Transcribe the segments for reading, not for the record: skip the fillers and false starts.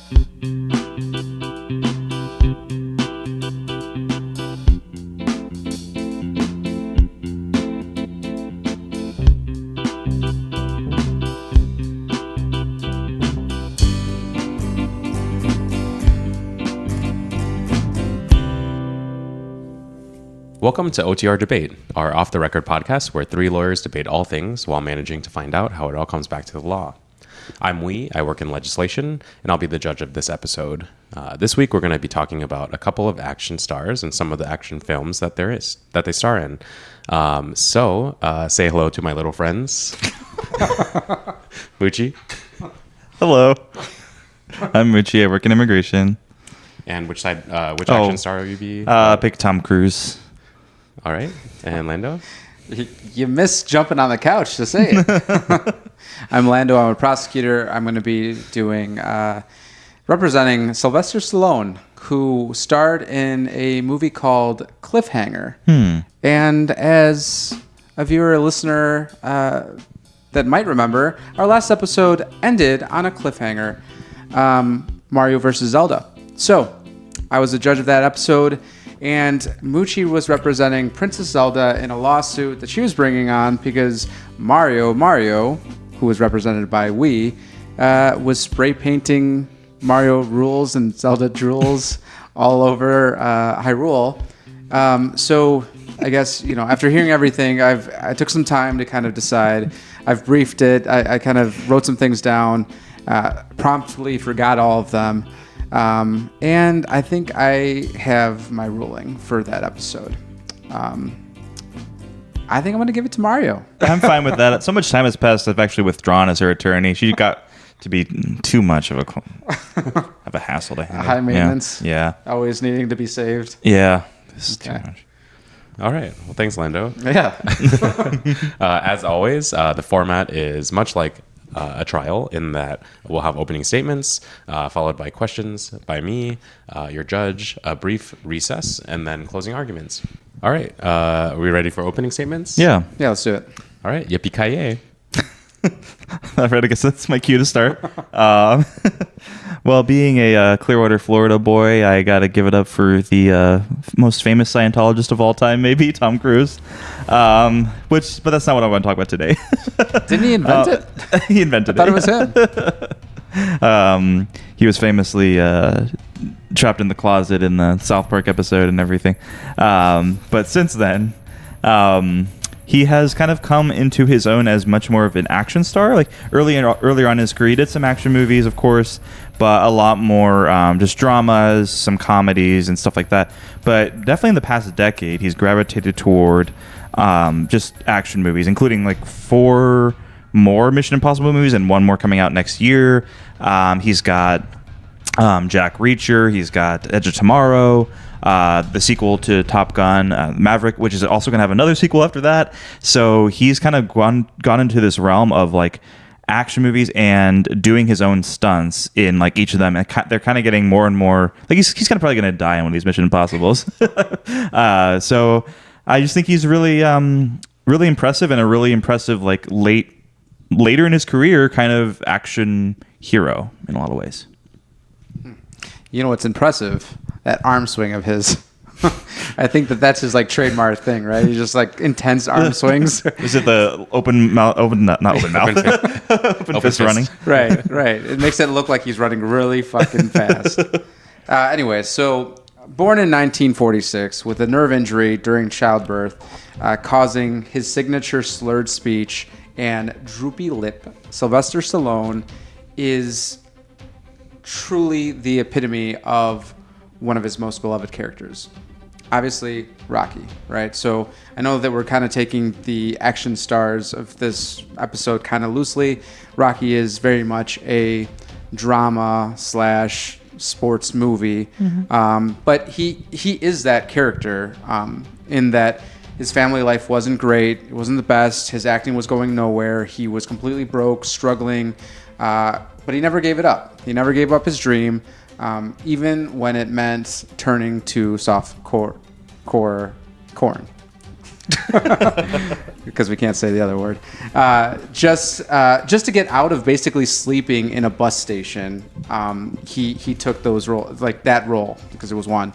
Welcome to OTR Debate, our off-the-record podcast where three lawyers debate all things while managing to find out how it all comes back to the law. I'm Wee, I work in legislation, and I'll be the judge of this episode. This week we're going to be talking about a couple of action stars and some of the action films that they star in. So say hello to my little friends. Mucci. Hello. I'm Mucci, I work in immigration. And which action star will you be? Pick Tom Cruise. All right. And Lando? You missed jumping on the couch to say it. I'm Lando. I'm a prosecutor. I'm going to be doing representing Sylvester Stallone, who starred in a movie called Cliffhanger. And as a viewer or listener that might remember, our last episode ended on a cliffhanger, Mario versus Zelda. So I was the judge of that episode, and Mucci was representing Princess Zelda in a lawsuit that she was bringing on because Mario, who was represented by Wii, was spray painting Mario rules and Zelda drools all over Hyrule. So I guess, after hearing everything, I took some time to kind of decide. I've briefed it. I kind of wrote some things down, promptly forgot all of them. And I think I have my ruling for that episode. I think I'm going to give it to Mario. I'm fine with that. So much time has passed, I've actually withdrawn as her attorney. She got to be too much of a hassle to handle. High maintenance. Yeah. Always needing to be saved. Yeah. This is too much. All right. Well, thanks, Lando. Yeah. As always, the format is much like a trial in that we'll have opening statements followed by questions by me, your judge, a brief recess, and then closing arguments. All right. Are we ready for opening statements? Yeah. Yeah, let's do it. All right. Yippee-ki-yay. All right, I guess that's my cue to start. Well, being a Clearwater, Florida boy, I got to give it up for the most famous Scientologist of all time, maybe, Tom Cruise. But that's not what I want to talk about today. Didn't he invent it? He invented I thought it was him. He was famously trapped in the closet in the South Park episode and everything. But since then, he has kind of come into his own as much more of an action star. Like earlier on in his career, he did some action movies, of course, but a lot more just dramas, some comedies, and stuff like that. But definitely in the past decade, he's gravitated toward just action movies, including like 4 more Mission Impossible movies and 1 more coming out next year. He's got Jack Reacher. He's got Edge of Tomorrow. The sequel to Top Gun, Maverick, which is also going to have another sequel after that. So he's kind of gone into this realm of like action movies and doing his own stunts in like each of them. And they're kind of getting more and more like he's kind of probably going to die in one of these Mission Impossibles. So I just think he's really really impressive and a really impressive like later in his career kind of action hero in a lot of ways. You know what's impressive? That arm swing of his. I think that's his like trademark thing, right? He's just like intense arm swings. Is it the open fist running? Right. It makes it look like he's running really fucking fast. Anyway, so born in 1946 with a nerve injury during childbirth, causing his signature slurred speech and droopy lip, Sylvester Stallone is truly the epitome of one of his most beloved characters. Obviously, Rocky, right? So I know that we're kind of taking the action stars of this episode kind of loosely. Rocky is very much a drama / sports movie, but he is that character in that his family life wasn't great. It wasn't the best. His acting was going nowhere. He was completely broke, struggling, but he never gave it up. He never gave up his dream, even when it meant turning to soft core corn. because we can't say the other word. Just to get out of basically sleeping in a bus station, he took those roles, like that role, because it was one.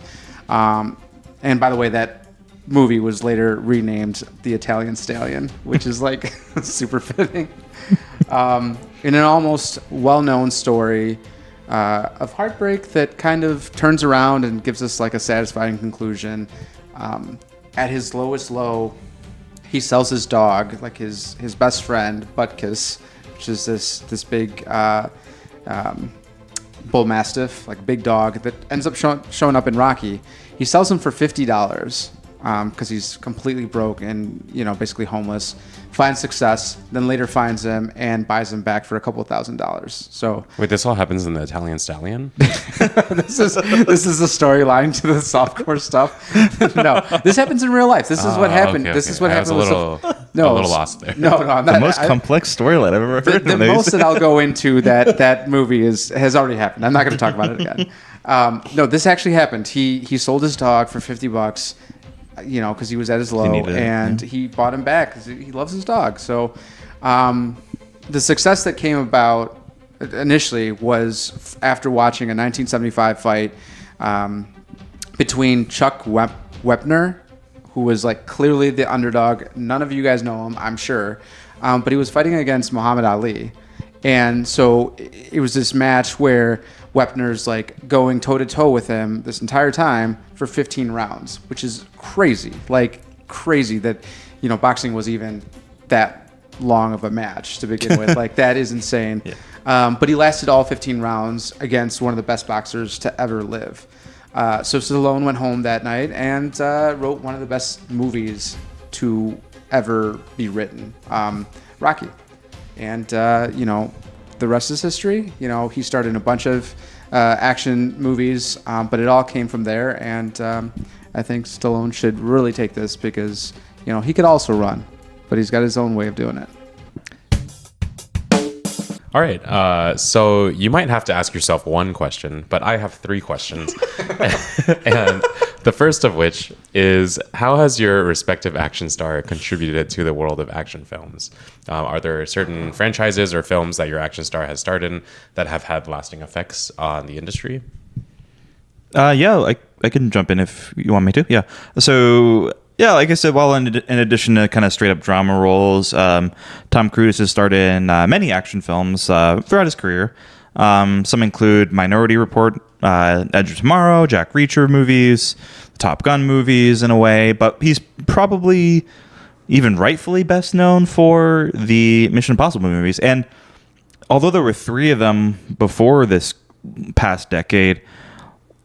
And by the way, that movie was later renamed The Italian Stallion, which is like super fitting. In an almost well-known story of heartbreak that kind of turns around and gives us like a satisfying conclusion. At his lowest low, he sells his dog, like his best friend, Butkus, which is this big bull mastiff, like big dog that ends up showing up in Rocky. He sells him for $50 because he's completely broke and basically homeless. Finds success, then later finds him and buys him back for a couple $1,000s. So wait, this all happens in the Italian Stallion? this is the storyline to the softcore stuff. No, this happens in real life. This is what happened. Okay, This is what happened. I was a little lost there. No, I'm not. The most complex storyline I've ever heard. The most that I'll go into that movie has already happened. I'm not going to talk about it again. No, this actually happened. He sold his dog for $50. Because he was at his low, he bought him back because he loves his dog. So the success that came about initially was after watching a 1975 fight between Chuck Wepner, who was like clearly the underdog. None of you guys know him, I'm sure, but he was fighting against Muhammad Ali. And so it was this match where Wepner's like going toe to toe with him this entire time for 15 rounds, which is crazy. Like crazy that, boxing was even that long of a match to begin with. Like that is insane. Yeah. But he lasted all 15 rounds against one of the best boxers to ever live. So Stallone went home that night and wrote one of the best movies to ever be written, Rocky. And, the rest is history. He starred in a bunch of action movies, but it all came from there. And I think Stallone should really take this because, he could also run, but he's got his own way of doing it. All right. So you might have to ask yourself one question, but I have three questions. And the first of which is, how has your respective action star contributed to the world of action films? Are there certain franchises or films that your action star has starred in that have had lasting effects on the industry? Yeah, I can jump in if you want me to. Yeah. So, yeah, like I said, in addition to kind of straight up drama roles, Tom Cruise has starred in many action films throughout his career. Some include Minority Report, Edge of Tomorrow, Jack Reacher movies, Top Gun movies in a way, but he's probably even rightfully best known for the Mission Impossible movies. And although there were 3 of them before this past decade,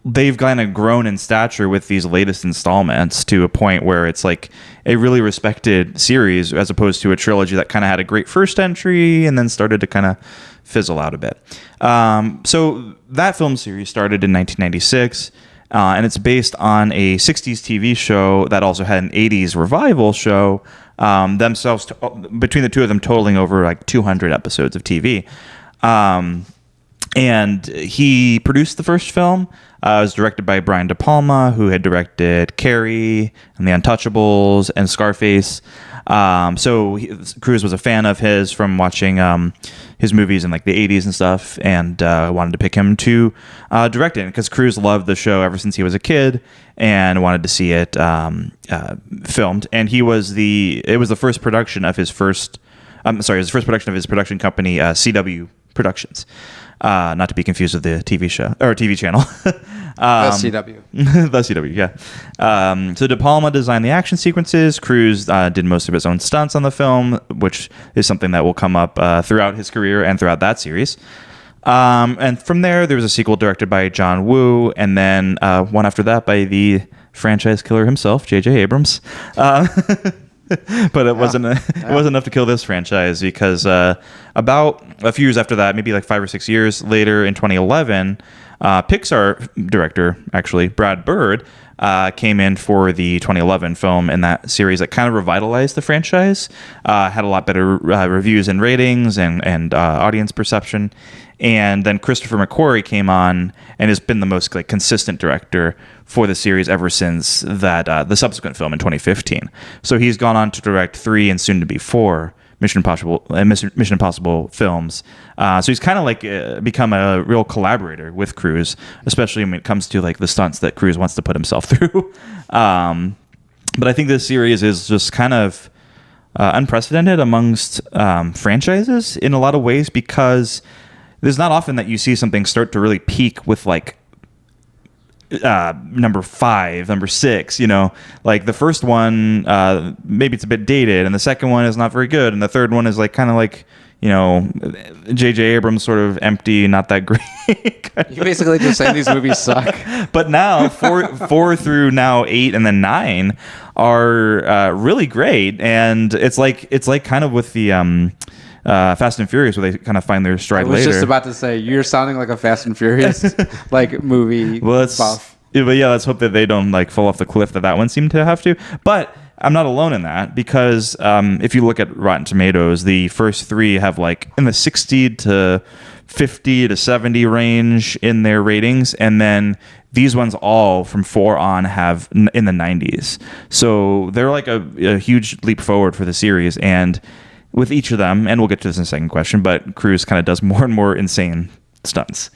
they've kind of grown in stature with these latest installments to a point where it's like a really respected series as opposed to a trilogy that kind of had a great first entry and then started to kind of fizzle out a bit. So that film series started in 1996, and it's based on a 60s TV show that also had an 80s revival show, between the two of them totaling over like 200 episodes of TV. And he produced the first film. It was directed by Brian De Palma, who had directed Carrie and The Untouchables and Scarface. So Cruise was a fan of his from watching his movies in like the 80s and stuff, and wanted to pick him to direct it because Cruise loved the show ever since he was a kid and wanted to see it filmed. And it was the first production of his first. It was the first production of his production company, CW Productions. Not to be confused with the TV show or TV channel. The CW. The CW, yeah. So De Palma designed the action sequences. Cruise did most of his own stunts on the film, which is something that will come up throughout his career and throughout that series. And from there was a sequel directed by John Woo, and then one after that by the franchise killer himself, J.J. Abrams. But it wasn't enough to kill this franchise because about a few years after that, maybe like 5 or 6 years later in 2011, Pixar director, actually, Brad Bird, came in for the 2011 film in that series that kind of revitalized the franchise, had a lot better reviews and ratings and audience perception. And then Christopher McQuarrie came on and has been the most consistent director for the series ever since that the subsequent film in 2015. So he's gone on to direct 3 and soon to be 4 Mission Impossible films. So he's kind of become a real collaborator with Cruise, especially when it comes to the stunts that Cruise wants to put himself through. But I think this series is just kind of unprecedented amongst franchises in a lot of ways, because there's not often that you see something start to really peak with number 5, number 6, the first one, maybe it's a bit dated, and the second one is not very good, and the third one is J.J. Abrams sort of empty, not that great. You basically just saying these movies suck. But now 4 through now 8 and then 9 are really great, and it's kind of with the Fast and Furious, where they kind of find their stride later. I was just about to say, you're sounding like a Fast and Furious movie buff. But yeah, let's hope that they don't fall off the cliff that one seemed to have to. But I'm not alone in that, because if you look at Rotten Tomatoes, the first 3 have in the 60 to 50 to 70 range in their ratings, and then these ones all from 4 on have in the 90s. So they're a huge leap forward for the series, and with each of them, and we'll get to this in the second question, but Cruise kind of does more and more insane stunts.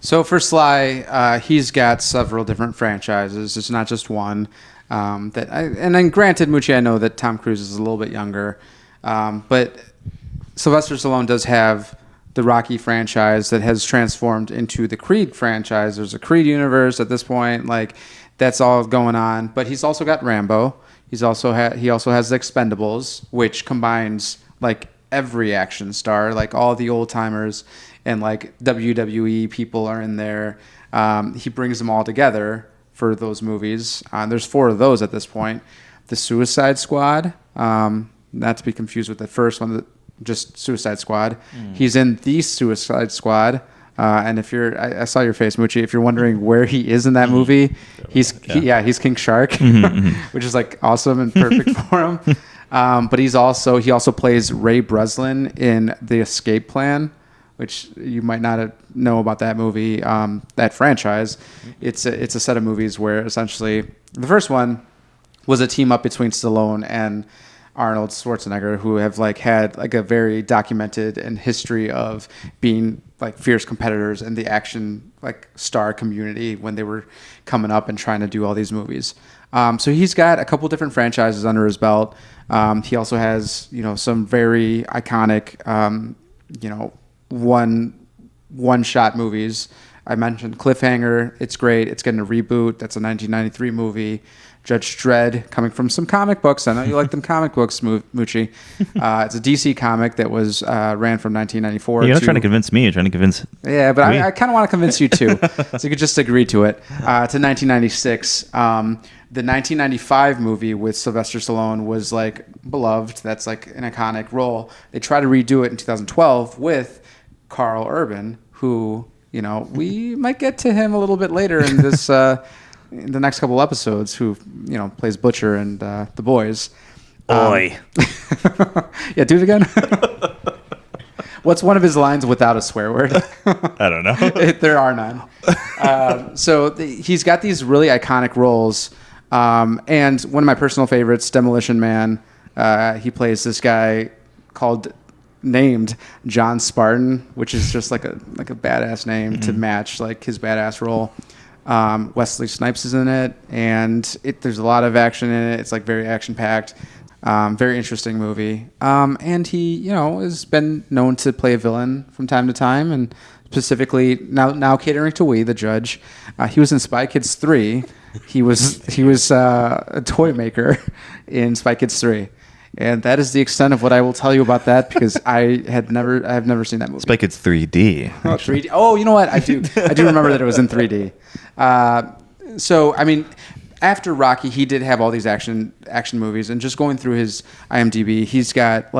So for Sly, he's got several different franchises. It's not just one. And then granted, Mucci, I know that Tom Cruise is a little bit younger, but Sylvester Stallone does have the Rocky franchise that has transformed into the Creed franchise. There's a Creed universe at this point. That's all going on. But he's also got Rambo. He also has the Expendables, which combines every action star, all the old timers, and WWE people are in there. He brings them all together for those movies. There's 4 of those at this point. The Suicide Squad, not to be confused with the first one, just Suicide Squad. He's in the Suicide Squad. And if I saw your face, Mucci. If you're wondering where he is in that movie, he's King Shark, which is awesome and perfect for him. But he also plays Ray Breslin in The Escape Plan, which you might not know about that movie, that franchise. It's a set of movies where essentially the first one was a team up between Stallone and Arnold Schwarzenegger, who have had a very documented and history of being fierce competitors in the action star community when they were coming up and trying to do all these movies. So he's got a couple different franchises under his belt. He also has some very iconic one shot movies. I mentioned Cliffhanger. It's great. It's getting a reboot. That's a 1993 movie. Judge Dredd, coming from some comic books. I know you like them comic books, Mucci. It's a DC comic that was ran from 1994. You're not trying to convince me. You're trying to convince. Yeah, but I kind of want to convince you too, so you could just agree to it. To 1996. The 1995 movie with Sylvester Stallone was beloved. That's an iconic role. They tried to redo it in 2012 with Carl Urban, who we might get to him a little bit later in this. In the next couple episodes, who plays Butcher and The Boys. Oi. Yeah, do it again. What's one of his lines without a swear word? I don't know. There are none. He's got these really iconic roles, and one of my personal favorites, Demolition Man. He plays this guy named John Spartan, which is just like a badass name to match his badass role. Wesley Snipes is in it, and there's a lot of action in it. It's very action packed, very interesting movie. And he, has been known to play a villain from time to time, and specifically now catering to the judge. He was in Spy Kids 3. He was a toy maker in Spy Kids 3. And that is the extent of what I will tell you about that, because I have never seen that movie. Spy Kids 3D. Oh, 3D. Oh, you know what? I do remember that it was in 3D. So I mean, after Rocky, he did have all these action movies, and just going through his IMDb, he's got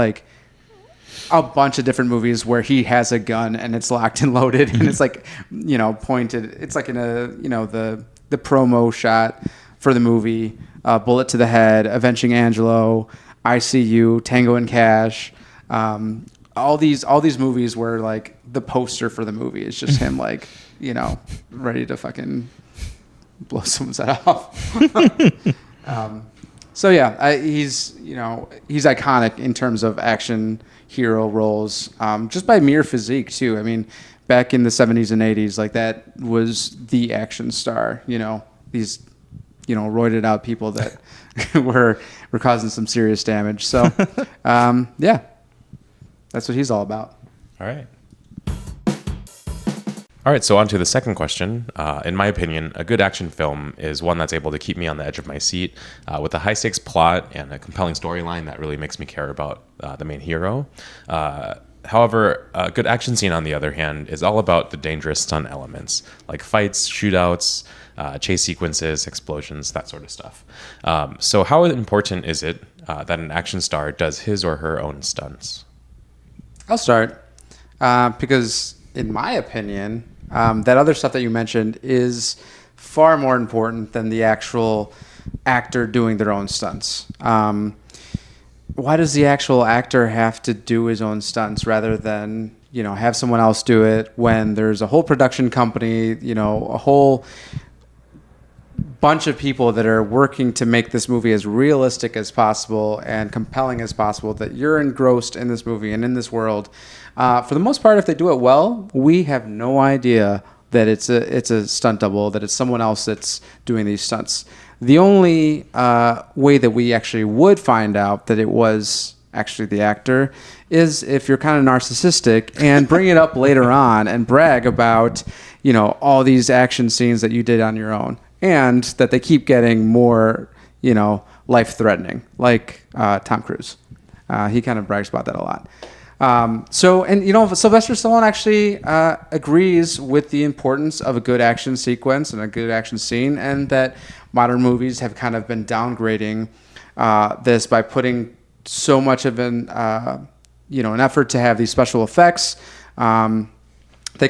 a bunch of different movies where he has a gun and it's locked and loaded and it's like, pointed. It's like in the promo shot for the movie, Bullet to the Head, Avenging Angelo, ICU, Tango and Cash. All these movies where like the poster for the movie is just him like, ready to fucking blow someone's head off. So yeah, he's iconic in terms of action hero roles, just by mere physique too. I mean, back in the 70s and 80s, like that was the action star. These roided out people that were causing some serious damage. So yeah, that's what he's all about. All right. All right, so on to the second question. In my opinion, a good action film is one that's able to keep me on the edge of my seat with a high-stakes plot and a compelling storyline that really makes me care about the main hero. However, a good action scene, on the other hand, is all about the dangerous stunt elements, like fights, shootouts, chase sequences, explosions, that sort of stuff. So how important is it that an action star does his or her own stunts? I'll start because, in my opinion, that other stuff that you mentioned is far more important than the actual actor doing their own stunts. Why does the actual actor have to do his own stunts rather than, have someone else do it when there's a whole production company, a whole bunch of people that are working to make this movie as realistic as possible and compelling as possible, that you're engrossed in this movie and in this world. For the most part, if they do it well, we have no idea that it's a stunt double, that it's someone else that's doing these stunts. The only way that we actually would find out that it was actually the actor is if you're kind of narcissistic and bring it up later on and brag about, all these action scenes that you did on your own, and that they keep getting more, life-threatening, like Tom Cruise. He kind of brags about that a lot. Sylvester Stallone actually agrees with the importance of a good action sequence and a good action scene, and that modern movies have kind of been downgrading this by putting so much of an effort to have these special effects. That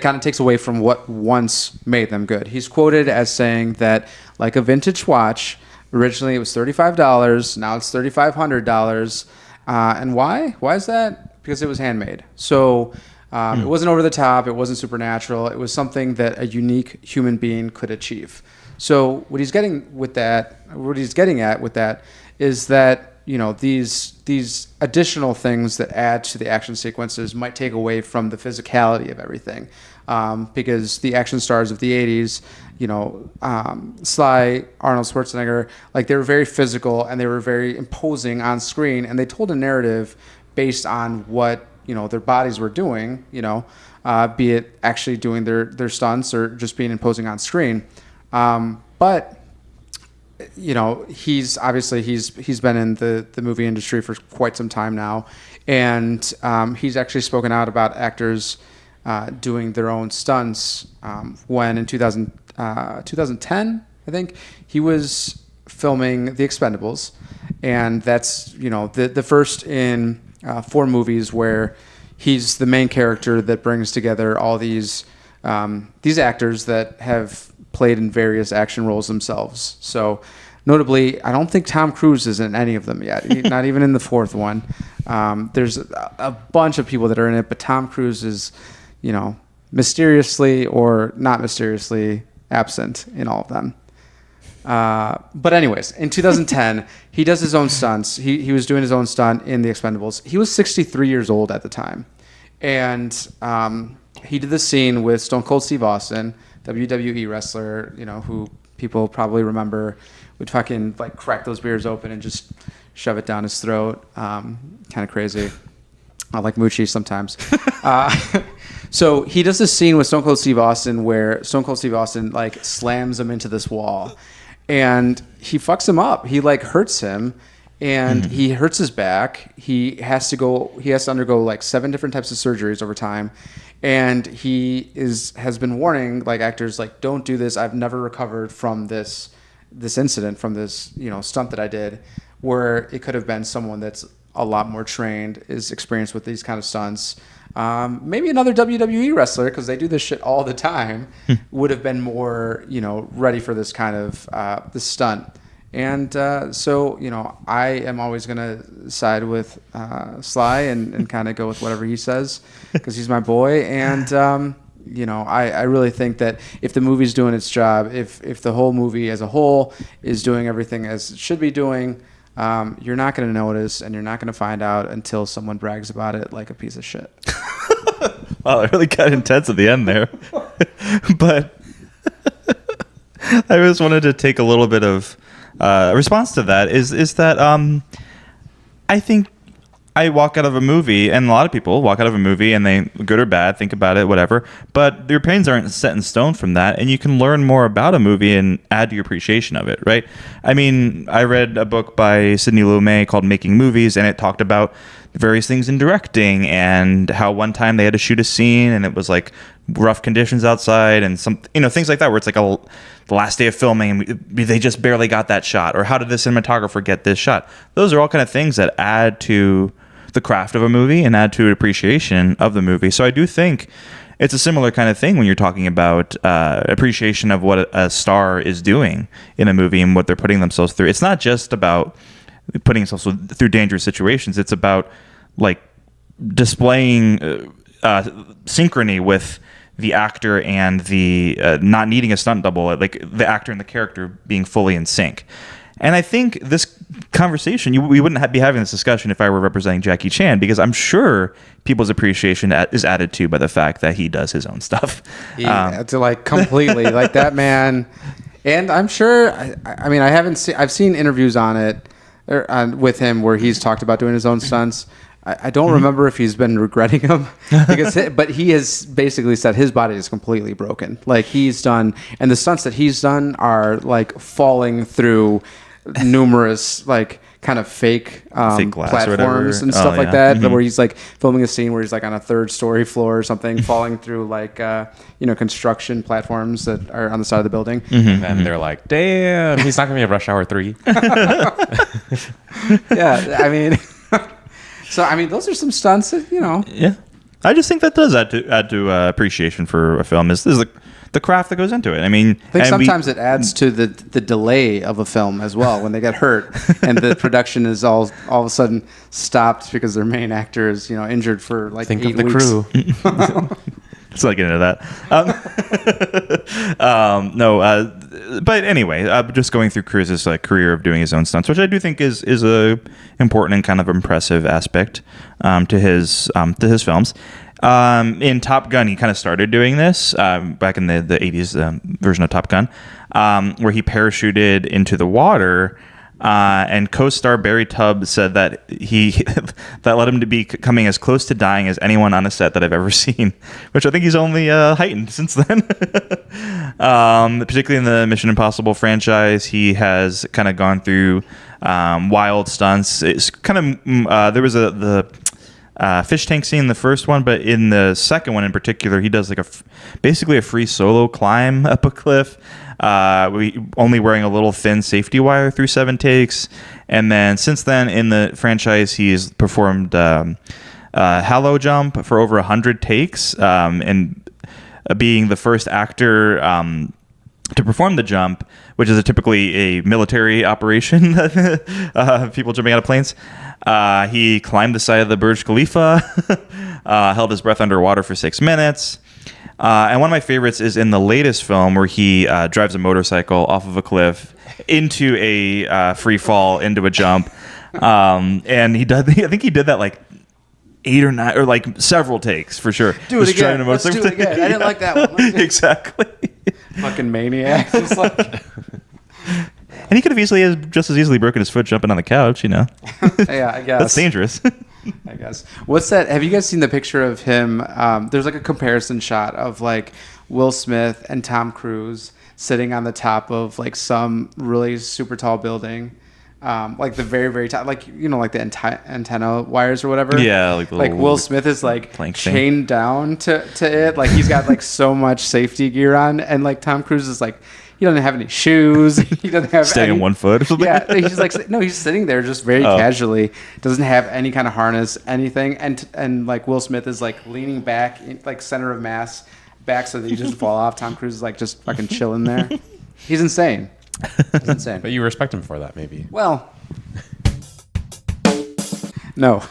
kind of takes away from what once made them good. He's quoted as saying that, like a vintage watch, originally it was $35, now it's $3,500. And why? Why is that? Because it was handmade. So it wasn't over the top. It wasn't supernatural. It was something that a unique human being could achieve. So what he's getting at with that is that, these additional things that add to the action sequences might take away from the physicality of everything. Because the action stars of the 80s, Sly, Arnold Schwarzenegger, like they were very physical and they were very imposing on screen, and they told a narrative based on what, their bodies were doing, be it actually doing their stunts or just being imposing on screen. But he's been in the movie industry for quite some time now, and he's actually spoken out about actors doing their own stunts. When in 2010, I think, he was filming The Expendables, and that's the first in 4 movies where he's the main character that brings together all these actors that have played in various action roles themselves. So notably, I don't think Tom Cruise is in any of them yet, not even in the 4th one. There's a bunch of people that are in it, but Tom Cruise is, mysteriously or not mysteriously absent in all of them. But anyways, in 2010, he does his own stunts. He was doing his own stunt in The Expendables. He was 63 years old at the time. And he did the scene with Stone Cold Steve Austin, WWE wrestler, who people probably remember would fucking like crack those beers open and just shove it down his throat. Kind of crazy. I like Mucci sometimes. So he does this scene with Stone Cold Steve Austin where Stone Cold Steve Austin like slams him into this wall, and he fucks him up. He like hurts him, and he hurts his back. He has to undergo like 7 different types of surgeries over time. And he has been warning like actors, like, don't do this. I've never recovered from this incident, from this stunt that I did, where it could have been someone that's a lot more trained, is experienced with these kind of stunts. Maybe another WWE wrestler, because they do this shit all the time, would have been more, ready for this kind of this stunt. And so, I am always going to side with Sly and kind of go with whatever he says, because he's my boy. And, I really think that if the movie's doing its job, if the whole movie as a whole is doing everything as it should be doing, you're not going to notice, and you're not going to find out until someone brags about it like a piece of shit. Wow, it really got intense at the end there. But I just wanted to take a little bit of response to that. Is that I think I walk out of a movie, and a lot of people walk out of a movie, and they, good or bad, think about it, whatever. But their opinions aren't set in stone from that, and you can learn more about a movie and add to your appreciation of it, right? I mean, I read a book by Sidney Lumet called Making Movies, and it talked about various things in directing and how one time they had to shoot a scene, and it was like rough conditions outside and some, things like that, where it's like the last day of filming and they just barely got that shot, or how did the cinematographer get this shot? Those are all kind of things that add to the craft of a movie and add to appreciation of the movie. So I do think it's a similar kind of thing when you're talking about appreciation of what a star is doing in a movie and what they're putting themselves through. It's not just about putting themselves through dangerous situations. It's about like displaying synchrony with the actor and the not needing a stunt double, like the actor and the character being fully in sync. And I think this conversation, we wouldn't be having this discussion if I were representing Jackie Chan, because I'm sure people's appreciation is added to by the fact that he does his own stuff. Yeah, to like completely like that man. And I'm sure, I mean, I've seen interviews on it with him where he's talked about doing his own stunts. I don't remember if he's been regretting them, but he has basically said his body is completely broken. Like he's done, and the stunts that he's done are like falling through numerous like kind of fake platforms and stuff like that, where he's like filming a scene where he's like on a third story floor or something, falling through like construction platforms that are on the side of the building. And then they're like, damn, he's not gonna be a Rush Hour 3. Yeah, I mean. So, I mean, those are some stunts that, Yeah. I just think that does add to appreciation for a film is the craft that goes into it. I mean, I think sometimes it adds to the delay of a film as well when they get hurt and the production is all of a sudden stopped because their main actor is, injured for like 8 weeks. Think of the crew. Let's not get into that. But anyway, just going through Cruise's career of doing his own stunts, which I do think is a important and kind of impressive aspect to his films. In Top Gun, he kind of started doing this back in the 80s version of Top Gun, where he parachuted into the water. And co-star Barry Tubb said that that led him to be coming as close to dying as anyone on a set that I've ever seen, which I think he's only heightened since then. Particularly in the Mission Impossible franchise, he has kind of gone through wild stunts. It's kind of there was the fish tank scene in the first one, but in the second one in particular, he does like basically a free solo climb up a cliff. Only wearing a little thin safety wire through 7 takes. And then since then in the franchise, he's performed halo jump for over 100 takes, and being the first actor to perform the jump, which is typically a military operation, people jumping out of planes. He climbed the side of the Burj Khalifa, held his breath underwater for 6 minutes. And one of my favorites is in the latest film where he drives a motorcycle off of a cliff into a free fall into a jump. And I think he did that like 8 or 9 or like several takes for sure. Do it again. Let's do it again. I didn't like that one. Exactly. Fucking maniac. It's like... And he could have just as easily broken his foot jumping on the couch, Yeah, I guess. That's dangerous. I guess. What's that? Have you guys seen the picture of him? There's like a comparison shot of like Will Smith and Tom Cruise sitting on the top of like some really super tall building. Like the very, very top, like, like the antenna wires or whatever. Yeah. Like Will Smith is like chained down to it. Like he's got like so much safety gear on. And like Tom Cruise is like, He doesn't have any shoes. He doesn't have Staying on one foot or something? Yeah, he's like, no, he's sitting there just very casually. Doesn't have any kind of harness, anything. And like Will Smith is like leaning back, like center of mass, back so that he doesn't fall off. Tom Cruise is like just fucking chilling there. He's insane. He's insane. But you respect him for that, maybe. Well, no.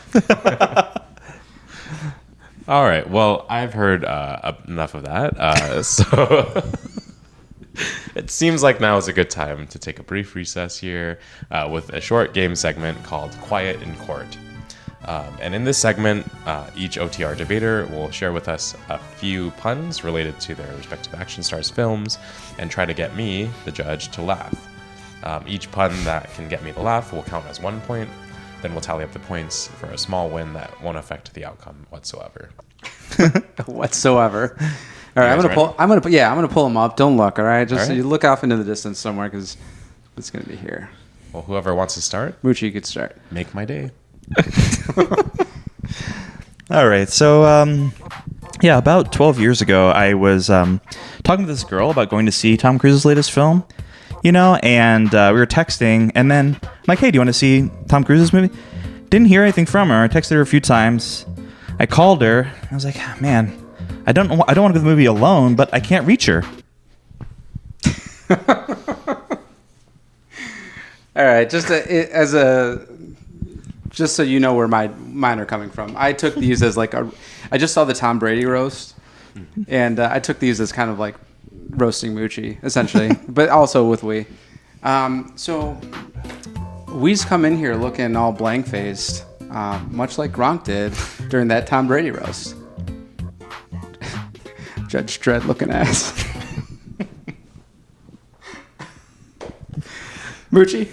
All right. Well, I've heard enough of that. So it seems like now is a good time to take a brief recess here with a short game segment called Quiet in Court. And in this segment, each OTR debater will share with us a few puns related to their respective action stars' films and try to get me, the judge, to laugh. Each pun that can get me to laugh will count as 1 point. Then we'll tally up the points for a small win that won't affect the outcome whatsoever. Whatsoever. All right, I'm gonna pull them up. Don't look. All right, just all right. You look off into the distance somewhere because it's gonna be here. Well, whoever wants to start, Mucci, you could start. make my day. All right. So, about 12 years ago, I was talking to this girl about going to see Tom Cruise's latest film, and we were texting, and then I'm like, hey, do you want to see Tom Cruise's movie? Didn't hear anything from her. I texted her a few times. I called her. I was like, man, I don't want to go to the movie alone, but I can't reach her. All right, just so you know where mine are coming from. I took these as like I just saw the Tom Brady roast, and I took these as kind of like roasting Mucci, essentially, but also with we. So we's come in here looking all blank-faced, much like Gronk did during that Tom Brady roast. Judge Dredd looking ass. Mucci?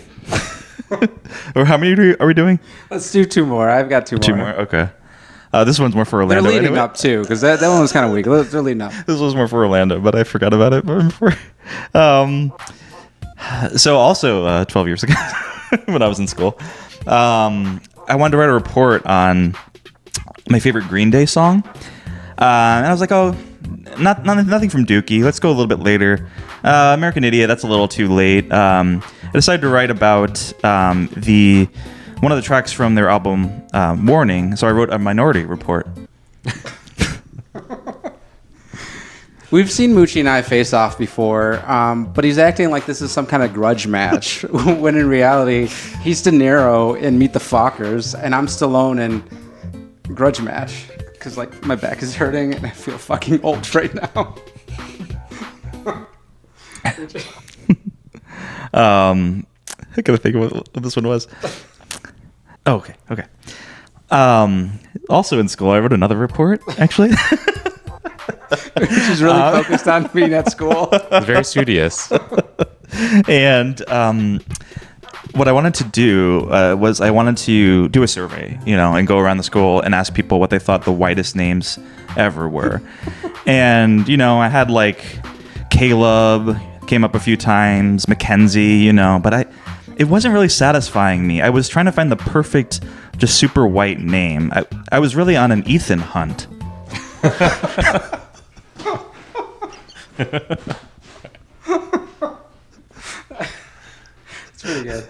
Or how many are we doing? Let's do 2 more. I've got 2 more. 2 more. Okay. This one's more for They're Orlando. leading anyway. up, too, because that one was kind of weak. They're leading up. This was more for Orlando, but I forgot about it before. So also 12 years ago, when I was in school, I wanted to write a report on my favorite Green Day song. And I was like, oh, nothing from Dookie. Let's go a little bit later. American Idiot, that's a little too late. I decided to write about one of the tracks from their album, Warning. So I wrote a Minority Report. We've seen Mucci and I face off before, but he's acting like this is some kind of grudge match, when in reality, he's De Niro in Meet the Fockers, and I'm Stallone in Grudge Match, because like my back is hurting and I feel fucking old right now. I gotta think of what this one was. Oh, okay. Also in school, I wrote another report, actually. She's really focused on being at school. Very studious. And what I wanted to do was I wanted to do a survey, and go around the school and ask people what they thought the whitest names ever were. And, I had like Caleb came up a few times, Mackenzie, but it wasn't really satisfying me. I was trying to find the perfect, just super white name. I was really on an Ethan hunt. It's pretty good.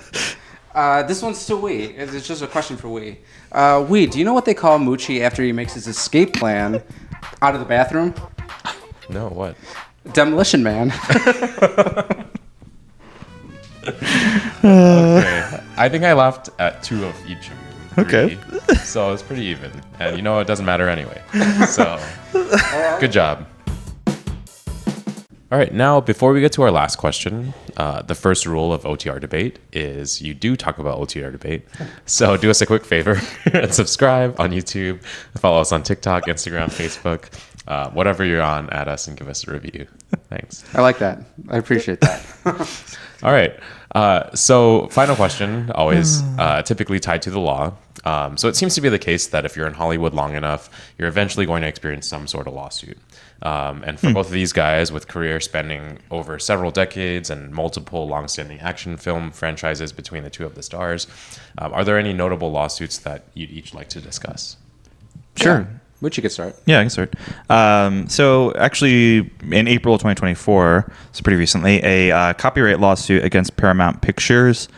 This one's to Wee. It's just a question for Wee. Wee, do you know what they call Mucci after he makes his escape plan out of the bathroom? No, what? Demolition Man. Okay. I think I laughed at 2 of each of you. 3. Okay. So it's pretty even. And it doesn't matter anyway. So good job. All right, now before we get to our last question, the first rule of OTR debate is you do talk about OTR debate. So do us a quick favor and subscribe on YouTube, follow us on TikTok, Instagram, Facebook, whatever you're on, add us and give us a review. Thanks. I like that. I appreciate that. All right. So final question, always typically tied to the law. So it seems to be the case that if you're in Hollywood long enough, you're eventually going to experience some sort of lawsuit. And for both of these guys with careers spanning over several decades and multiple longstanding action film franchises between the 2 of the stars, are there any notable lawsuits that you'd each like to discuss? Sure. Mucci could start. Yeah, I can start. So actually, in April 2024, so pretty recently, a copyright lawsuit against Paramount Pictures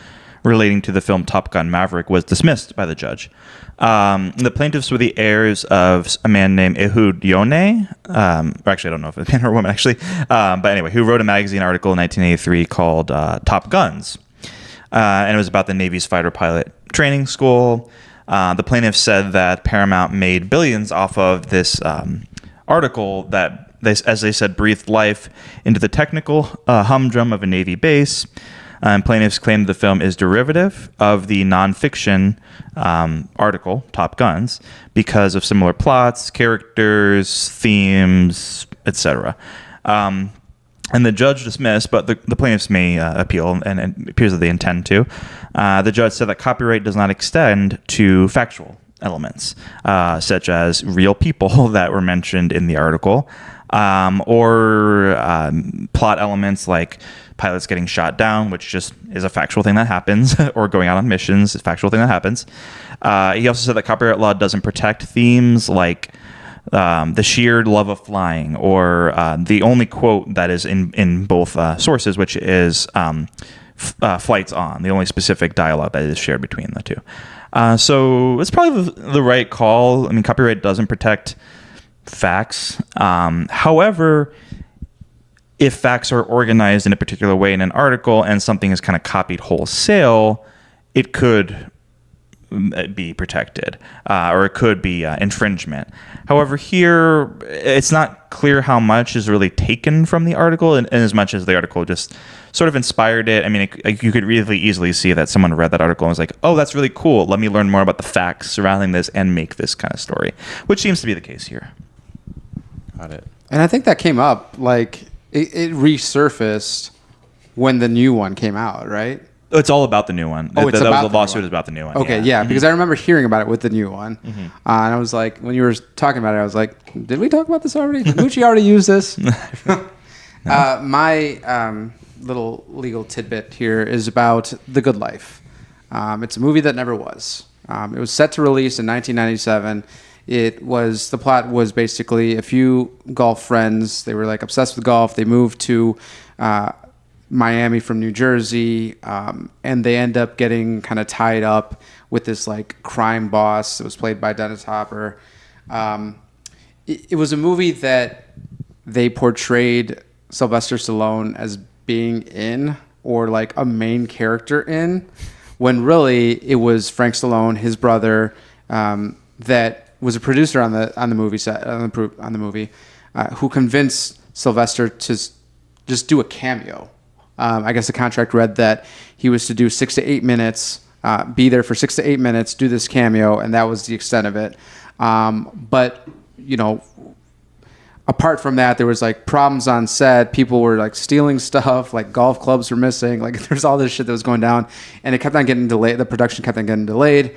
relating to the film Top Gun Maverick was dismissed by the judge. The plaintiffs were the heirs of a man named Ehud Yoneh, or actually I don't know if it's a man or a woman actually, but anyway, who wrote a magazine article in 1983 called Top Guns, and it was about the Navy's fighter pilot training school. The plaintiffs said that Paramount made billions off of this article that, as they said, breathed life into the technical humdrum of a Navy base. Plaintiffs claimed the film is derivative of the nonfiction article, Top Guns, because of similar plots, characters, themes, etc. And the judge dismissed, but the plaintiffs may appeal, and it appears that they intend to. The judge said that copyright does not extend to factual elements, such as real people that were mentioned in the article, or plot elements like pilots getting shot down, which just is a factual thing that happens, or going out on missions, is a factual thing that happens. He also said that copyright law doesn't protect themes like the sheer love of flying, or the only quote that is in both sources, which is flights on, the only specific dialogue that is shared between the two. So it's probably the right call. I mean, copyright doesn't protect facts. However, if facts are organized in a particular way in an article and something is kind of copied wholesale, it could be protected, or it could be infringement. However, here it's not clear how much is really taken from the article, and as much as the article just sort of inspired it. I mean, you could really easily see that someone read that article and was like, "Oh, that's really cool. Let me learn more about the facts surrounding this and make this kind of story," which seems to be the case here. Got it. And I think that came up, like, it resurfaced when the new one came out, right? It's all about the new one. Oh, it's that about was the the lawsuit new one. is about the new one. Okay, yeah, because I remember hearing about it with the new one. And I was like, when you were talking about it, I was like, did we talk about this already? Did Mucci already use this? My little legal tidbit here is about The Good Life. It's a movie that never was. It was set to release in 1997. The plot was basically a few golf friends. They were like obsessed with golf. They moved to Miami from New Jersey, and they end up getting kind of tied up with this like crime boss that was played by Dennis Hopper. It was a movie that they portrayed Sylvester Stallone as being in, or like a main character in, when really it was Frank Stallone, his brother, that was a producer on the movie set, on the movie, who convinced Sylvester to just do a cameo. I guess the contract read that he was to do 6 to 8 minutes, be there for 6 to 8 minutes, do this cameo, and that was the extent of it. But you know, apart from that, there was like problems on set. People were like stealing stuff, like golf clubs were missing. Like there's all this shit that was going down, and it kept on getting delayed. The production kept on getting delayed.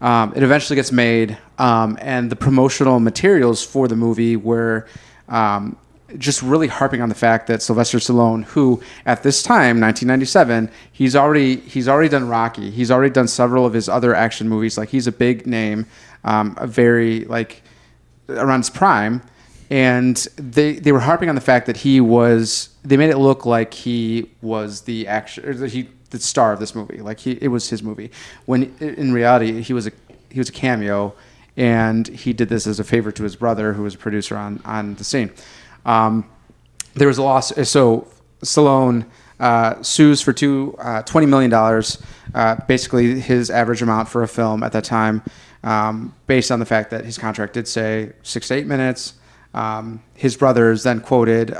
It eventually gets made, and the promotional materials for the movie were just really harping on the fact that Sylvester Stallone, who at this time, 1997, he's already done Rocky. He's already done several of his other action movies. Like he's a big name, a very like around his prime, and they were harping on the fact that they made it look like he was the star of this movie, like it was his movie, when in reality he was a cameo, and he did this as a favor to his brother, who was a producer on the scene. There was a loss, so Stallone sues for $20 million, basically his average amount for a film at that time, based on the fact that his contract did say 6 to 8 minutes. His brothers then quoted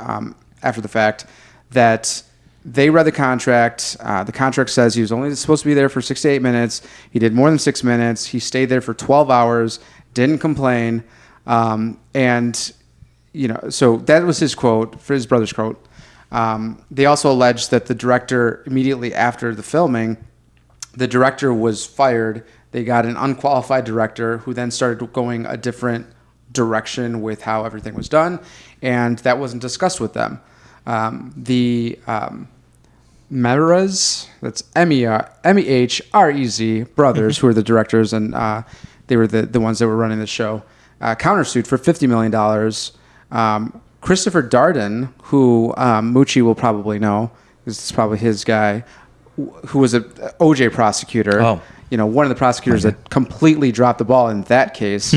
after the fact that they read the contract. The contract says he was only supposed to be there for 6 to 8 minutes. He did more than 6 minutes. He stayed there for 12 hours, didn't complain. And, you know, so that was his quote, for his brother's quote. They also alleged that the director, immediately after the filming, the director was fired. They got an unqualified director who then started going a different direction with how everything was done. And that wasn't discussed with them. The Mehrez, that's Mehrez brothers, who are the directors, and they were the ones that were running the show. countersued for $50 million. Christopher Darden, who Mucci will probably know, because it's probably his guy, who was a OJ prosecutor. Oh. One of the prosecutors that completely dropped the ball in that case,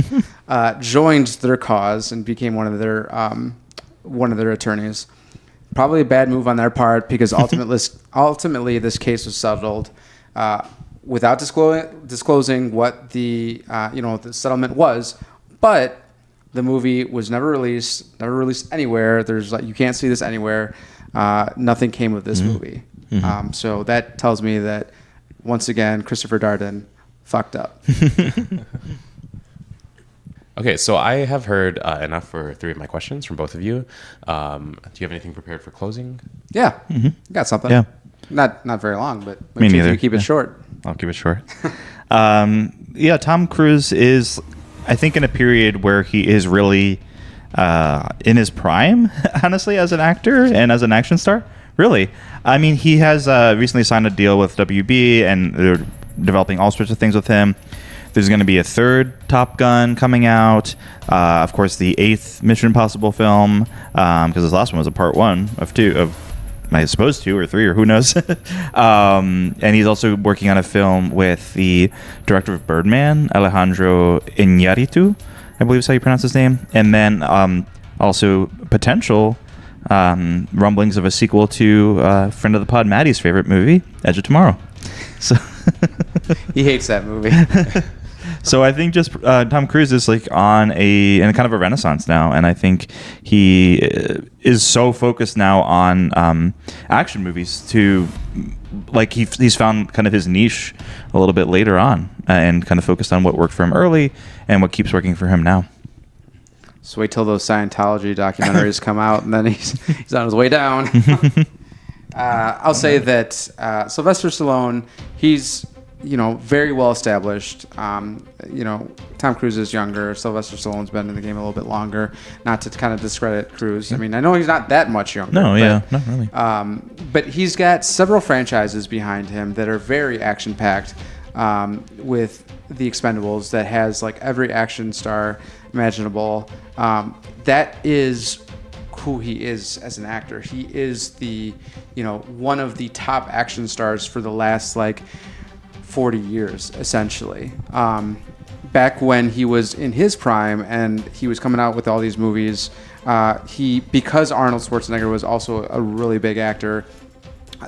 joined their cause and became one of their attorneys. Probably a bad move on their part, because ultimately this case was settled without disclosing what the settlement was, but the movie was never released anywhere. You can't see this anywhere. Nothing came of this movie. So that tells me that, once again, Christopher Darden fucked up. Okay, so I have heard enough for 3 of my questions from both of you. Do you have anything prepared for closing? Yeah, got something. Yeah. Not very long, but Me neither. You keep it short. I'll keep it short. Tom Cruise is, I think, in a period where he is really in his prime, honestly, as an actor and as an action star. Really. I mean, he has recently signed a deal with WB, and they're developing all sorts of things with him. There's going to be a 3rd Top Gun coming out. Of course, the 8th Mission Impossible film, because this last one was a part 1 of 2 of, I suppose, 2 or 3, or who knows. And he's also working on a film with the director of Birdman, Alejandro Iñárritu, I believe is how you pronounce his name. And then also potential rumblings of a sequel to friend of the pod Maddie's favorite movie, Edge of Tomorrow. So He hates that movie. So I think just Tom Cruise is like in a kind of a renaissance now, and I think he is so focused now on action movies to like he's found kind of his niche a little bit later on, and kind of focused on what worked for him early and what keeps working for him now. So wait till those Scientology documentaries come out, and then he's on his way down. I'll say that Sylvester Stallone, he's very well established. Tom Cruise is younger. Sylvester Stallone's been in the game a little bit longer. Not to kind of discredit Cruise. I mean, I know he's not that much younger. No, yeah, not really. But he's got several franchises behind him that are very action-packed. With the Expendables, that has like every action star imaginable. That is who he is as an actor. He is the one of the top action stars for the last 40 years, essentially. Back when he was in his prime and he was coming out with all these movies, because Arnold Schwarzenegger was also a really big actor,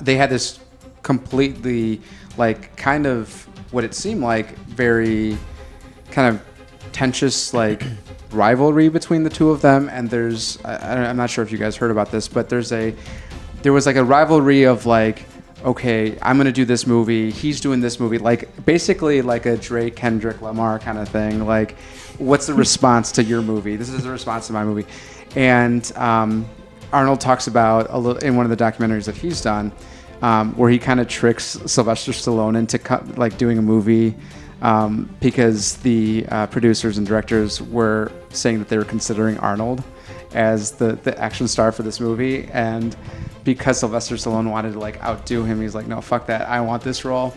they had this completely kind of what it seemed like very kind of tenuous rivalry between the two of them. And I'm not sure if you guys heard about this, but there was a rivalry of okay, I'm gonna do this movie, he's doing this movie, basically a Drake Kendrick Lamar kind of thing. What's the response to your movie? This is the response to my movie. And Arnold talks about in one of the documentaries that he's done, where he kind of tricks Sylvester Stallone into doing a movie, because the producers and directors were saying that they were considering Arnold as the action star for this movie, and because Sylvester Stallone wanted to outdo him, he's like, no, fuck that, I want this role.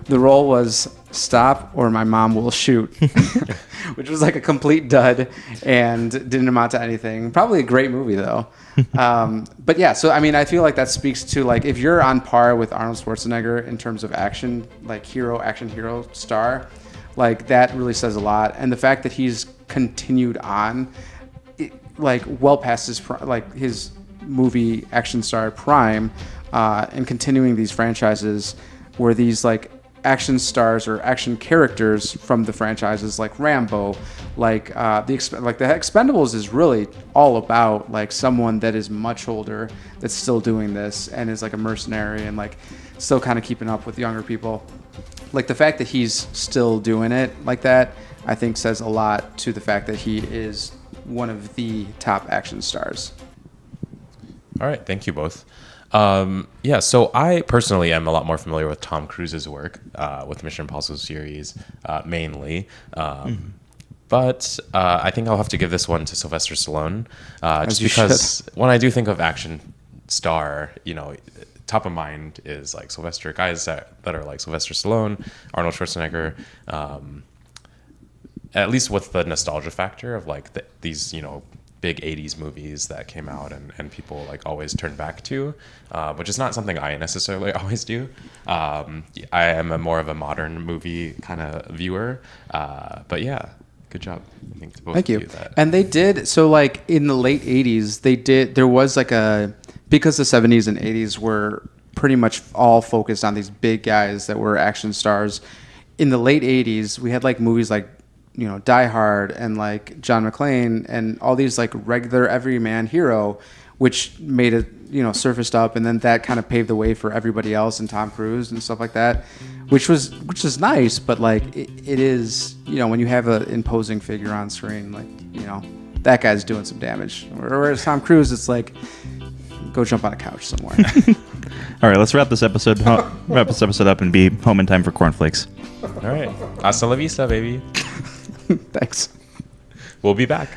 The role was Stop or My Mom Will Shoot, which was a complete dud and didn't amount to anything. Probably a great movie though. But yeah, so I mean, I feel like that speaks to if you're on par with Arnold Schwarzenegger in terms of action, action hero star, that really says a lot. And the fact that he's continued on, well past his movie action star prime, and continuing these franchises where these action stars or action characters from the franchises like Rambo, the Expendables is really all about someone that is much older that's still doing this and is a mercenary and still kind of keeping up with younger people. The fact that he's still doing it like that, I think says a lot to the fact that he is one of the top action stars. All right, thank you both. So I personally am a lot more familiar with Tom Cruise's work, with the Mission Impossible series, mainly. But I think I'll have to give this one to Sylvester Stallone, just because when I do think of action star, top of mind is Sylvester, guys that are like Sylvester Stallone, Arnold Schwarzenegger, at least with the nostalgia factor of like these, big 80s movies that came out and people like always turn back to, which is not something I necessarily always do. I am more of a modern movie kind of viewer. But yeah, good job. I think to both Thank of you. you that. And they did, so like in the late 80s, there was like because the 70s and 80s were pretty much all focused on these big guys that were action stars. In the late 80s, we had like movies like, Die Hard and like John McClane and all these like regular everyman hero, which made it, surfaced up, and then that kind of paved the way for everybody else and Tom Cruise and stuff like that, which is nice, but like it is, when you have an imposing figure on screen, like, that guy's doing some damage. Whereas Tom Cruise, it's like, go jump on a couch somewhere. All right, let's wrap this episode up and be home in time for cornflakes. All right. Hasta la vista, baby. Thanks. We'll be back.